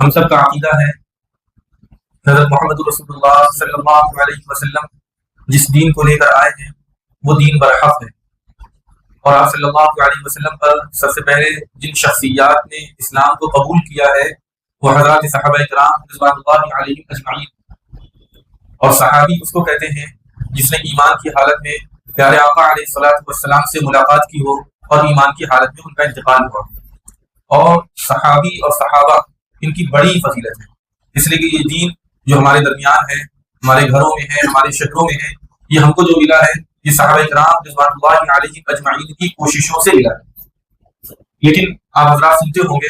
ہم سب کا عقیدہ ہے حضرت محمد رسول اللہ صلی اللہ علیہ وسلم جس دین کو لے کر آئے ہیں وہ دین برحق ہے، اور آپ صلی اللہ علیہ وسلم پر سب سے پہلے جن شخصیات نے اسلام کو قبول کیا ہے وہ حضرات صحابہ کرام رضوان اللہ علیہم اجمعین، اور صحابی اس کو کہتے ہیں جس نے ایمان کی حالت میں پیارے آقا علیہ الصلوۃ والسلام سے ملاقات کی ہو اور ایمان کی حالت میں ان کا انتقال ہوا۔ اور صحابی اور صحابہ ان کی بڑی فضیلت ہے، اس لیے کہ یہ دین جو ہمارے درمیان ہے، ہمارے گھروں میں ہے، ہمارے شہروں میں ہے، یہ ہم کو جو ملا ہے یہ صحابہ کرام رضوان اللہ علیہم اجمعین کی کوششوں سے ملا ہے۔ لیکن آپ حضرات سنتے ہوں گے،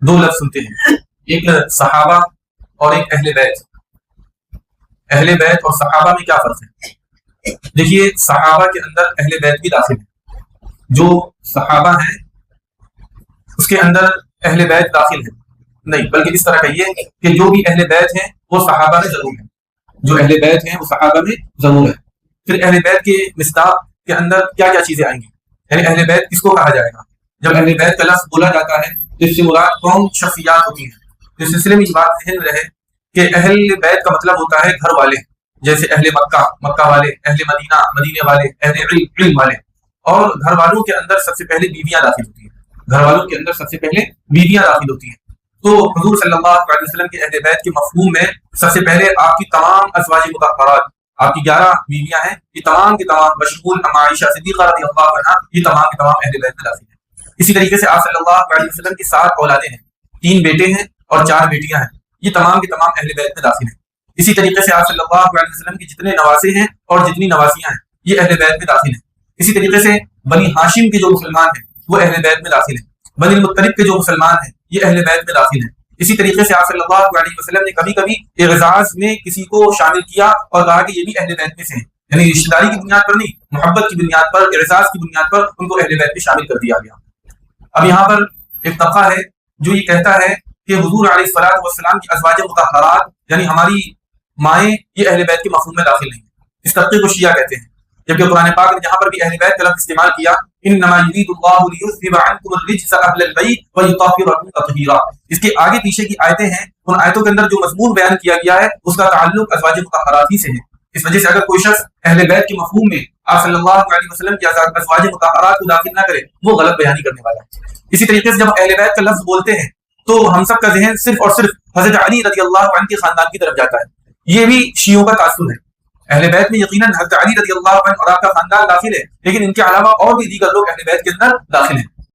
دو لفظ سنتے ہیں، ایک صحابہ اور ایک اہل بیت۔ اہل بیت اور صحابہ میں کیا فرق ہے؟ دیکھیے، صحابہ کے اندر اہل بیت بھی داخل ہے، جو صحابہ ہیں اس کے اندر اہل بیت داخل ہے نہیں، بلکہ اس طرح کہیے کہ جو بھی اہل بیت ہیں وہ صحابہ میں ضرور ہیں، جو اہل بیت ہیں وہ صحابہ میں ضرور ہے۔ پھر اہل بیت کے مصداق کے اندر کیا کیا چیزیں آئیں گی، یعنی اہل بیت کس کو کہا جائے گا؟ جب اہل بیت کا لفظ بولا جاتا ہے تو اس سے مراد کون شخصیات ہوتی ہیں؟ اس سلسلے میں یہ بات ذہن میں رہے کہ اہل بیت کا مطلب ہوتا ہے گھر والے، جیسے اہل مکہ، مکہ والے، اہل مدینہ، مدینے والے، اہل علم والے۔ اور گھر والوں کے اندر سب سے پہلے بیویاں داخل ہوتی ہیں، گھر والوں کے اندر سب سے پہلے بیویاں داخل ہوتی ہیں۔ تو حضور صلی اللہ علیہ وسلم کے اہل بیت کے مفہوم میں سب سے پہلے آپ کی تمام ازواج مطہرات، آپ کی 11 بیویاں ہیں، یہ تمام کے تمام بشمول عائشہ صدیقہ رضی اللہ عنہا، یہ تمام کے تمام اہل بیت میں داخل ہیں۔ اسی طریقے سے آپ صلی اللہ علیہ وسلم کی 7 اولادیں ہیں، 3 بیٹے ہیں اور 4 بیٹیاں ہیں، یہ تمام کے تمام اہل بیت میں داخل ہیں۔ اسی طریقے سے آپ صلی اللہ علیہ وسلم کی جتنے نواسے ہیں اور جتنی نواسیاں ہیں یہ اہل بیت میں داخل ہیں۔ اسی طریقے سے بنی ہاشم کے جو مسلمان ہیں وہ اہل بیت میں داخل ہیں، بنی المطلب کے جو مسلمان ہیں یہ اہل بیت میں داخل ہیں۔ اسی طریقے سے آپ صلی اللہ علیہ وسلم نے کبھی کبھی اعزاز میں کسی کو شامل کیا اور کہا کہ یہ بھی اہل بیت میں سے ہیں، یعنی رشتہ داری کی بنیاد پر نہیں، محبت کی بنیاد پر، اعزاز کی بنیاد پر ان کو اہل بیت میں شامل کر دیا گیا۔ اب یہاں پر ایک طبقہ ہے جو یہ کہتا ہے کہ حضور علیہ الصلوۃ والسلام کی ازواج مطہرات یعنی ہماری مائیں یہ اہل بیت کے مفہوم میں داخل نہیں ہیں، اس طبقے کو شیعہ کہتے ہیں۔ جبکہ قرآن پاک نے جہاں پر بھی اہل بیت کا لفظ استعمال کیا، انما یرید اللہ لیذھب عنکم الرجس اہل البیت ویطہرکم تطہیرا، اس کے آگے پیچھے کی آیتیں ہیں، ان آیتوں کے اندر جو مضمون بیان کیا گیا ہے اس کا تعلق ازواج مطہرات ہی سے ہے۔ اس وجہ سے اگر کوئی شخص اہل بیت کے مفہوم میں آپ صلی اللہ علیہ وسلم کی ازواج مطہرات کو داخل نہ کرے وہ غلط بیانی کرنے والا ہے۔ اسی طریقے سے جب اہل بیت کا لفظ بولتے ہیں تو ہم سب کا ذہن صرف اور صرف حضرت علی رضی اللہ عنہ کے خاندان کی طرف جاتا ہے، یہ بھی شیعوں کا تعصب ہے۔ اہل بیت میں یقیناً حضرت علی رضی اللہ عنہ اور آپ کا خاندان داخل ہے، لیکن ان کے علاوہ اور بھی دیگر لوگ اہل بیت کے اندر داخل ہیں۔